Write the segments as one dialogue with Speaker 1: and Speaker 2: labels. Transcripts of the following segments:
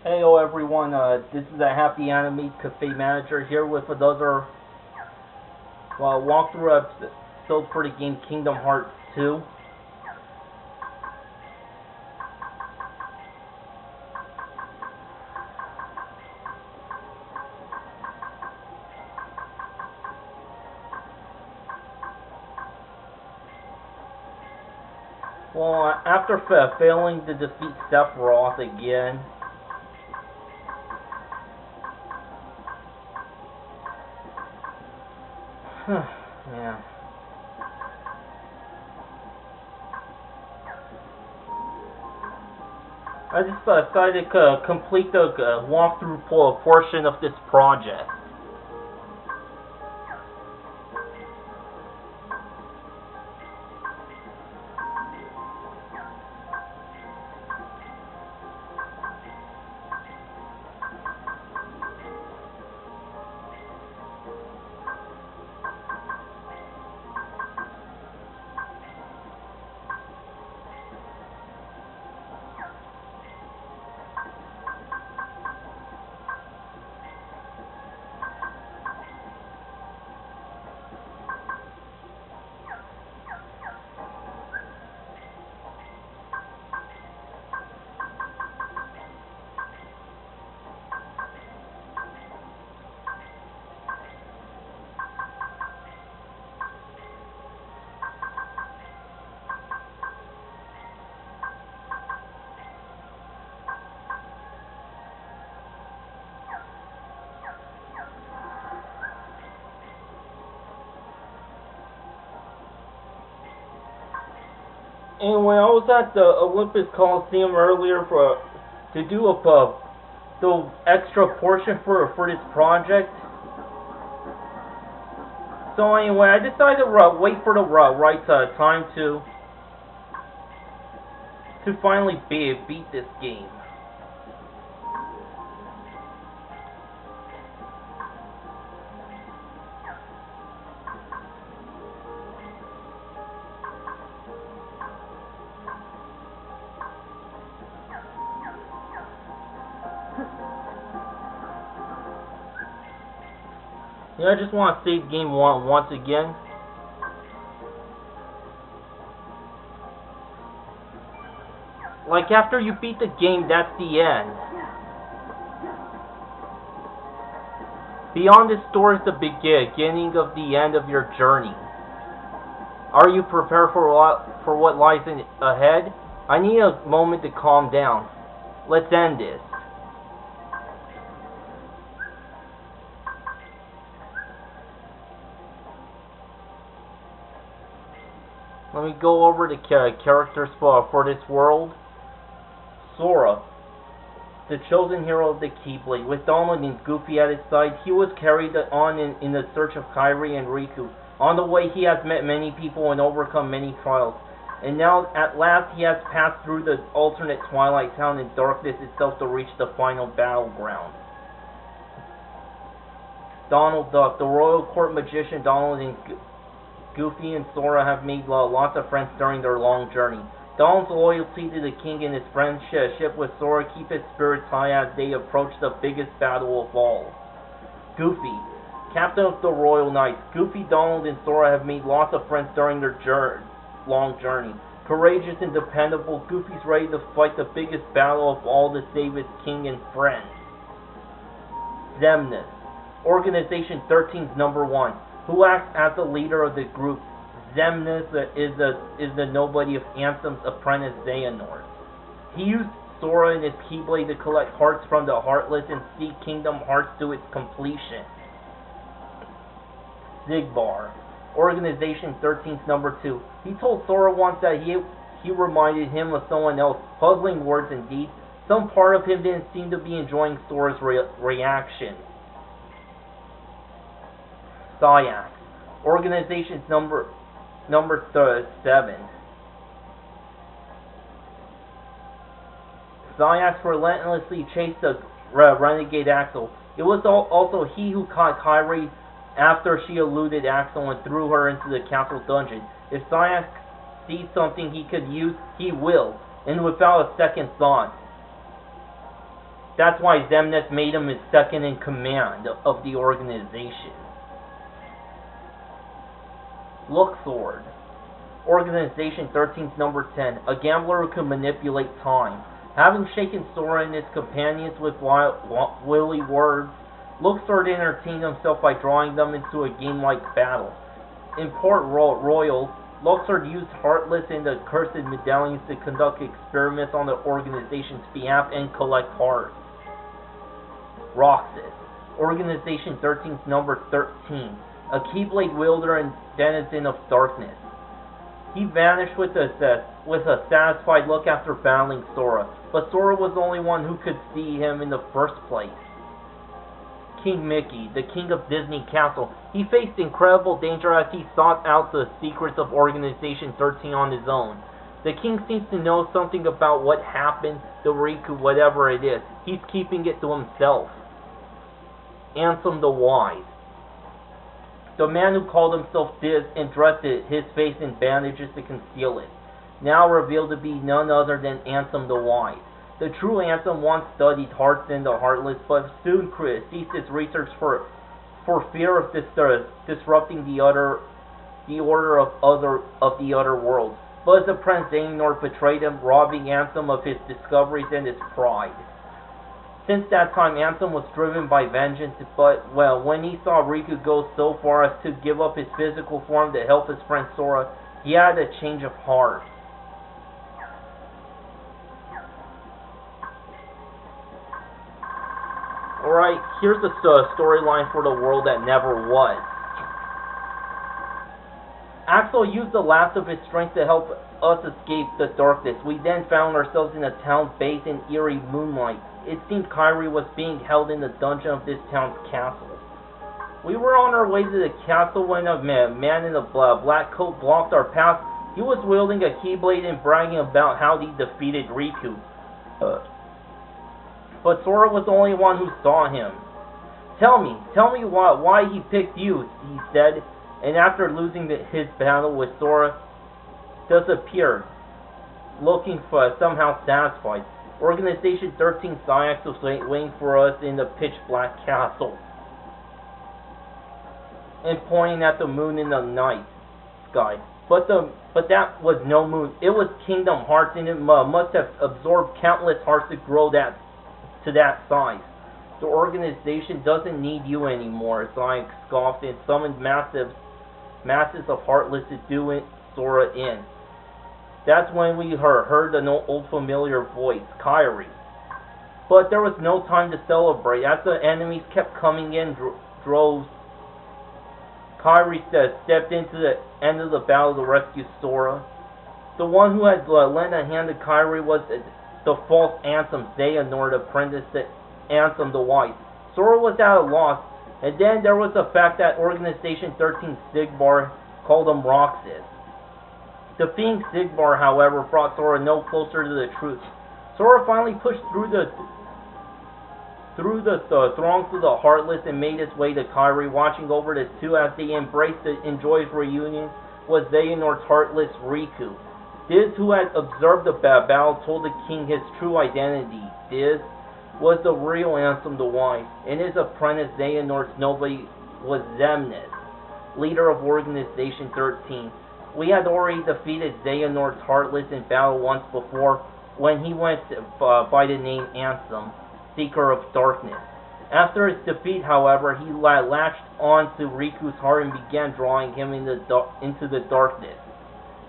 Speaker 1: Heyo everyone, this is a HappyAnimaidCafeManager here with another walkthrough episode for the game Kingdom Hearts 2. Well, after failing to defeat Sephiroth again, yeah. I just decided to complete the walkthrough portion of this project. Anyway, I was at the Olympus Coliseum earlier to do the extra portion for this project. So anyway, I decided to wait for the right time to finally beat this game. Yeah, I just want to save game once again. Like, after you beat the game, that's the end. Beyond this door is the beginning of the end of your journey. Are you prepared for what lies ahead? I need a moment to calm down. Let's end this. Let me go over the characters for this world. Sora, the chosen hero of the Keyblade. With Donald and Goofy at his side, he was carried on in the search of Kairi and Riku. On the way, he has met many people and overcome many trials. And now, at last, he has passed through the alternate Twilight Town and darkness itself to reach the final battleground. Donald Duck, the royal court magician. Donald and Goofy and Sora have made lots of friends during their long journey. Donald's loyalty to the king and his friendship with Sora keep his spirits high as they approach the biggest battle of all. Goofy, captain of the Royal Knights. Goofy, Donald, and Sora have made lots of friends during their long journey. Courageous and dependable, Goofy's ready to fight the biggest battle of all to save his king and friends. Xemnas, Organization 13's #1. Who acts as the leader of the group. Xemnas is the nobody of Anthem's apprentice Xehanort. He used Sora and his Keyblade to collect hearts from the Heartless and see Kingdom Hearts to its completion. Xigbar, Organization 13's #2. He told Sora once that he reminded him of someone else. Puzzling words indeed. Some part of him didn't seem to be enjoying Sora's reaction. Sayax, Organization's number 7. Sayax relentlessly chased the renegade Axel. It was also he who caught Kairi after she eluded Axel and threw her into the castle dungeon. If Sayax sees something he could use, he will, and without a second thought. That's why Xemnas made him his second in command of the organization. Luxord. Organization 13's number 10. A gambler who can manipulate time. Having shaken Sora and his companions with willy words, Luxord entertained himself by drawing them into a game-like battle. In Port Royal, Luxord used Heartless and the Cursed Medallions to conduct experiments on the organization's behalf and collect hearts. Roxas. Organization 13's number 13. A Keyblade wielder and denizen of darkness. He vanished with a satisfied look after battling Sora, but Sora was the only one who could see him in the first place. King Mickey, the king of Disney Castle, he faced incredible danger as he sought out the secrets of Organization 13 on his own. The king seems to know something about what happened to Riku, whatever it is. He's keeping it to himself. Ansem the Wise. The man who called himself Diz and dressed his face in bandages to conceal it, now revealed to be none other than Ansem the Wise. The true Ansem once studied hearts and the heartless, but soon ceased his research for fear of disrupting the order of the other worlds. But his apprentice Xehanort betrayed him, robbing Ansem of his discoveries and his pride. Since that time, Ansem was driven by vengeance, but, well, when he saw Riku go so far as to give up his physical form to help his friend Sora, he had a change of heart. Alright, here's the storyline for the world that never was. Axel used the last of his strength to help us escape the darkness. We then found ourselves in a town bathed in eerie moonlight. It seemed Kairi was being held in the dungeon of this town's castle. We were on our way to the castle when a man in a black coat blocked our path. He was wielding a Keyblade and bragging about how he defeated Riku. But Sora was the only one who saw him. Tell me why he picked you, he said, and after losing his battle with Sora, disappeared, looking for somehow satisfied. Organization 13 Science was waiting for us in the pitch-black castle, and pointing at the moon in the night sky. But that was no moon. It was Kingdom Hearts, and it must have absorbed countless hearts to grow to that size. The organization doesn't need you anymore, Sonic scoffed and summoned masses of Heartless to do Sora in. That's when we heard an old familiar voice, Kairi. But there was no time to celebrate. As the enemies kept coming in droves, Kairi stepped into the end of the battle to rescue Sora. The one who had lent a hand to Kairi was the false Ansem, Xehanort, apprentice to Ansem the Wise. Sora was at a loss, and then there was the fact that Organization 13 Sigbar called him Roxas. Defeating Sigbar, however, brought Sora no closer to the truth. Sora finally pushed through the throngs of the Heartless and made his way to Kairi. Watching over the two as they embraced the joyous reunion was Xehanort's Heartless Riku. Diz, who had observed the battle, told the king his true identity. Diz was the real Ansem the Wise, and his apprentice Xehanort's nobody was Xemnas, leader of Organization 13. We had already defeated Xehanort's Heartless in battle once before, when he went by the name Ansem, Seeker of Darkness. After his defeat, however, he latched on to Riku's heart and began drawing him into the darkness.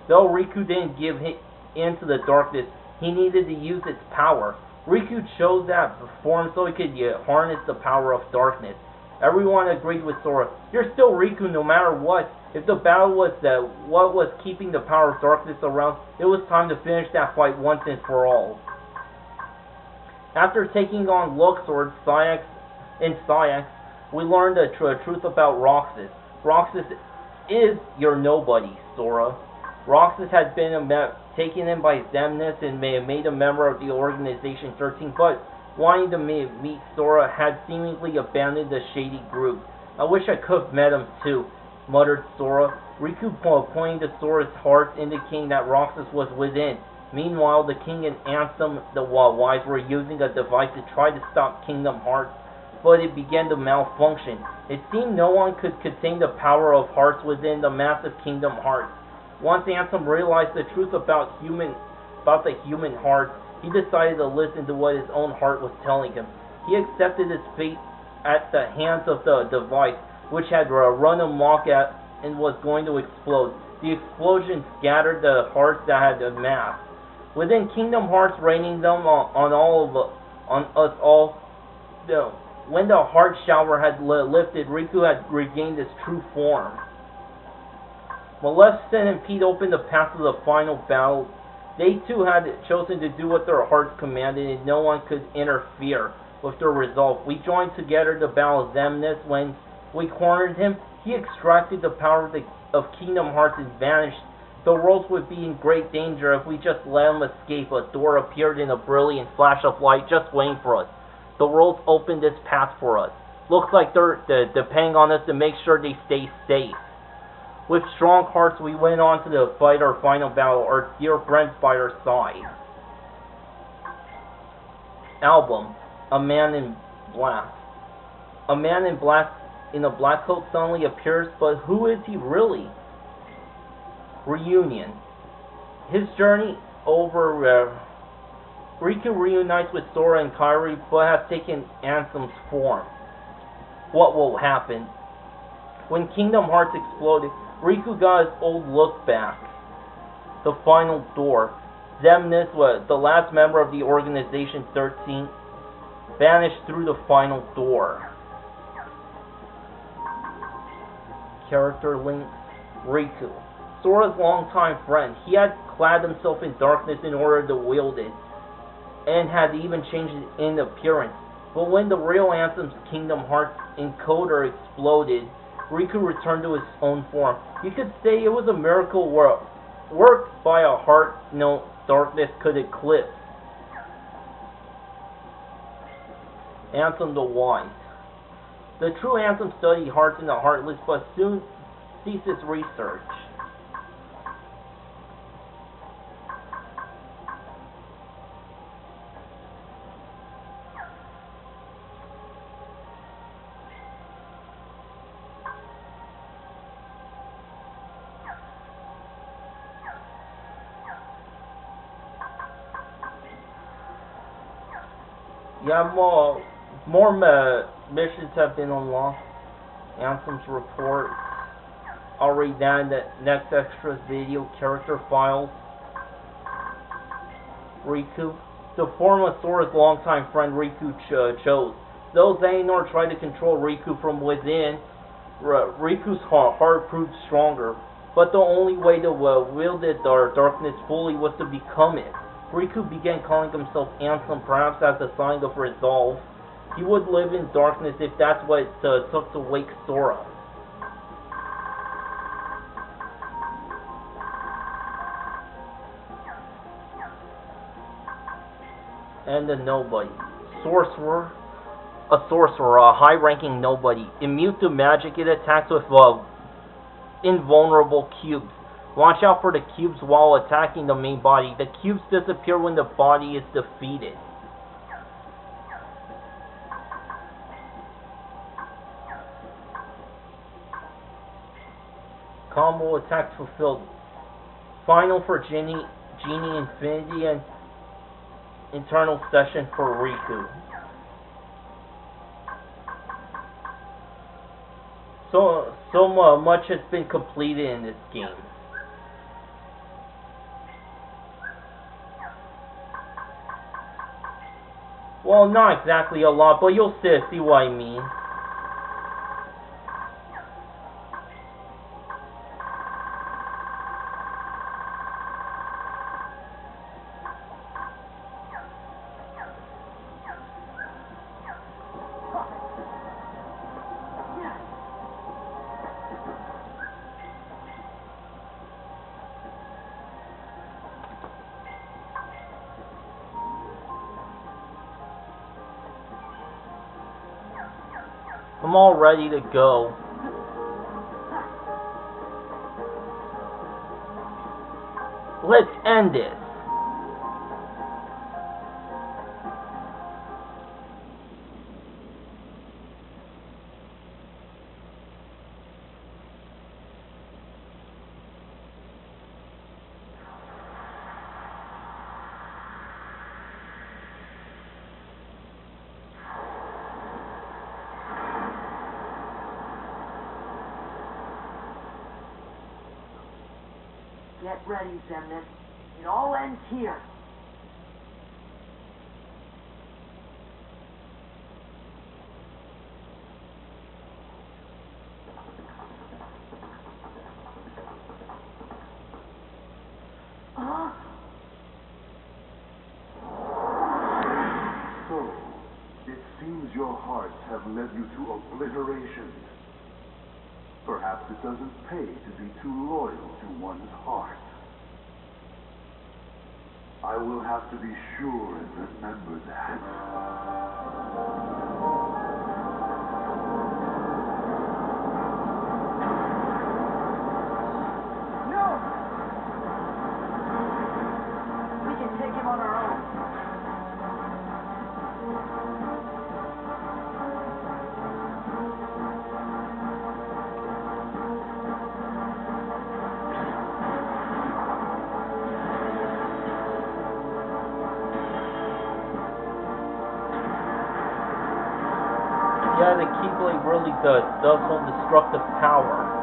Speaker 1: Though Riku didn't give in to the darkness, he needed to use its power. Riku chose that form so he could harness the power of darkness. Everyone agreed with Sora. You're still Riku no matter what. If the battle was what was keeping the power of darkness around, it was time to finish that fight once and for all. After taking on Luxord, Saïx, we learned the truth about Roxas. Roxas is your nobody, Sora. Roxas had been taken in by Xemnas and made a member of the Organization 13, but wanting to meet Sora, had seemingly abandoned the shady group. I wish I could have met him too, muttered Sora. Riku pointing to Sora's heart, indicating that Roxas was within. Meanwhile, the king and Ansem the Wise were using a device to try to stop Kingdom Hearts, but it began to malfunction. It seemed no one could contain the power of hearts within the massive Kingdom Hearts. Once Ansem realized the truth about the human heart, he decided to listen to what his own heart was telling him. He accepted his fate at the hands of the device, which had run amok and was going to explode. The explosion scattered the hearts that had amassed within Kingdom Hearts, raining them on us all. When the heart shower had lifted, Riku had regained his true form. Maleficent and Pete opened the path to the final battle. They too had chosen to do what their hearts commanded, and no one could interfere with their resolve. We joined together to battle Xemnas. When we cornered him, he extracted the power of Kingdom Hearts and vanished. The world would be in great danger if we just let him escape. A door appeared in a brilliant flash of light, just waiting for us. The world opened this path for us. Looks like they're depending on us to make sure they stay safe. With strong hearts, we went on to fight our final battle, our dear friends by our side. Album, A Man in Black. A man in black in a black coat suddenly appears, but who is he really? Reunion. His journey over, Riku reunites with Sora and Kairi, but has taken Ansem's form. What will happen? When Kingdom Hearts exploded, Riku got his old look back. The final door. Xemnas, the last member of the Organization 13, vanished through the final door. Character links. Riku, Sora's longtime friend. He had clad himself in darkness in order to wield it, and had even changed in appearance. But when the real Ansem's Kingdom Hearts encoder exploded, Riku returned to his own form. You could say it was a miracle worked by a heart no darkness could eclipse. Ansem the Wise. The true Ansem studied hearts and the heartless, but soon ceases research. Yeah, more missions have been unlocked. Ansem's report. I'll read that in the next extras video. Character files. Riku. The form of Sora's longtime friend Riku chose. Though Xehanort tried to control Riku from within, Riku's heart proved stronger. But the only way to wield the darkness fully was to become it. Riku began calling himself Ansem, perhaps as a sign of resolve. He would live in darkness if that's what it took to wake Sora. And the nobody. Sorcerer. A sorcerer, a high-ranking nobody. Immune to magic, it attacks with invulnerable cubes. Watch out for the cubes while attacking the main body. The cubes disappear when the body is defeated. Combo attacks fulfilled. Final for Genie Infinity, and Internal Session for Riku. So much has been completed in this game. Well, not exactly a lot, but you'll see what I mean. I'm all ready to go. Let's end this.
Speaker 2: Get ready, Zemnis. It all ends here.
Speaker 3: So, it seems your hearts have led you to obliteration. Perhaps it doesn't pay to be too loyal to one's heart. I will have to be sure and remember that.
Speaker 2: Take him on our own.
Speaker 1: Yeah, the Keyblade really does hold destructive power.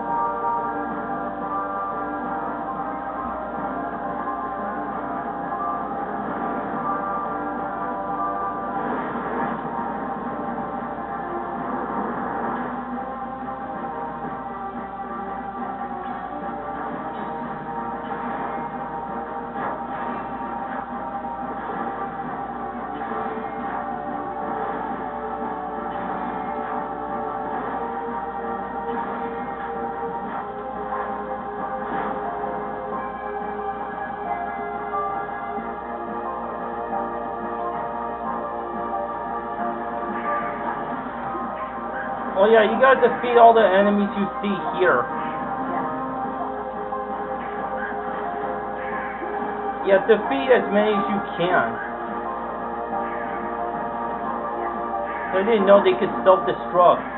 Speaker 1: Oh yeah, you gotta defeat all the enemies you see here. Yeah, defeat as many as you can. I didn't know they could self-destruct.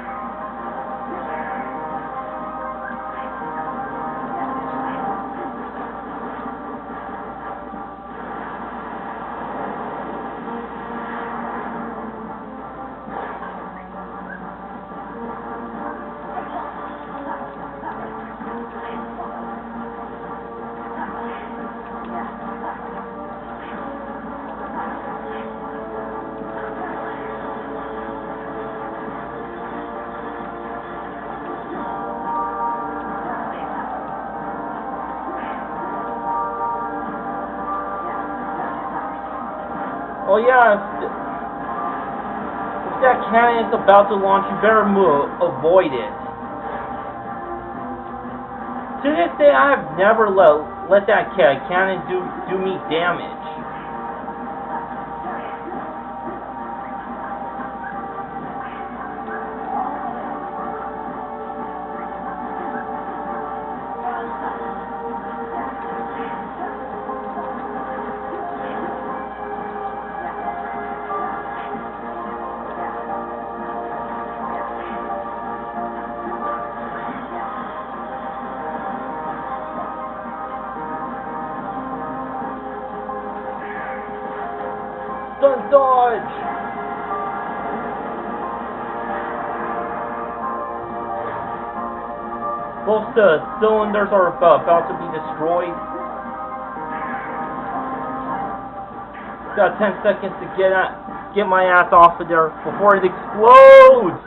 Speaker 1: Oh yeah, if that cannon is about to launch, you better avoid it. To this day, I have never let that cannon do me damage. Stunt dodge! Both the cylinders are about to be destroyed. Got 10 seconds to get my ass off of there before it explodes!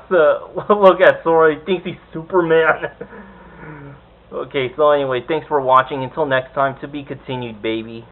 Speaker 1: So, look at Sora, he thinks he's Superman. Okay, so anyway, thanks for watching. Until next time, to be continued, baby.